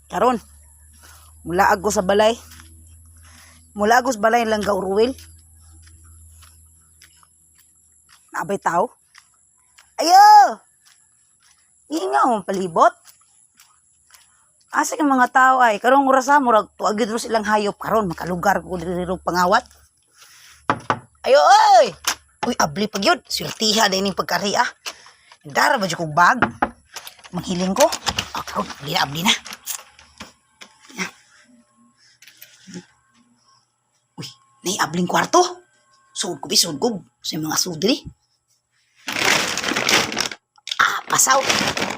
Karon, mula ako sa balay. Mula ako sa balay lang Ruel. Abay tao. Ayo! Ingaw, palibot. Asa ka mga tao ay, karong oras sa murag tuagid ro silang hayop karon makalugar ko diri ro pangawat. Ayo oy. Uy, abli pag yun. Sultiha din yung pagkariya. Dara ba dyan kong bag? Manghiling ko. O, karon, abli na. Uy, naiabling kwarto. Sugod ko. Sa mga sudri. Ah, pasaw.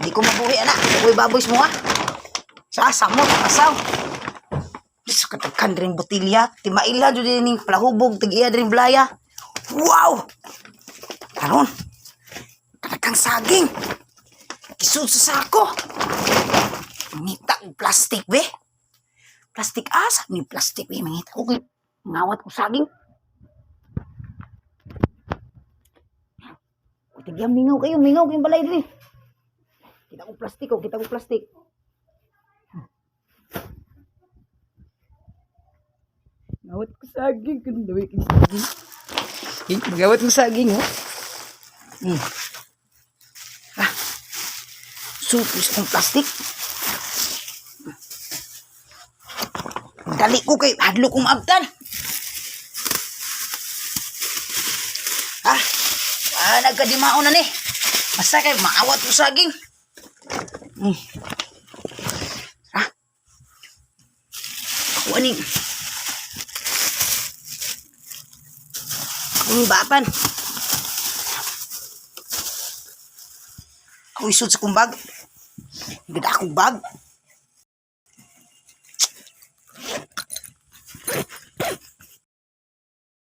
Di ko mabuhi, anak. Uy, baboy mo, ha? Sasamot, pasaw. Sa katagkan rin botilya. Timaila dyan din yung palahubog. Tigiya din blaya. Wow! Karon, talagang saging. Isud sa sako. Mangita ko plastic, be. Plastic asa ni plastic, be. Mangita ko ngawat ko saging. Tigyan, mingaw kayong balay din. Kita ko plastic. Ngawat ko saging. Kung daway ko saging. Magawat mo saging, oh. Supis kong plastik. Dali ko kay hadlo kong abtan. Nagkadimao na ni. Basta kay maawat ko saging. Ako aning. Ang bapan. Ako isod sa kong bag. Ganda akong bag.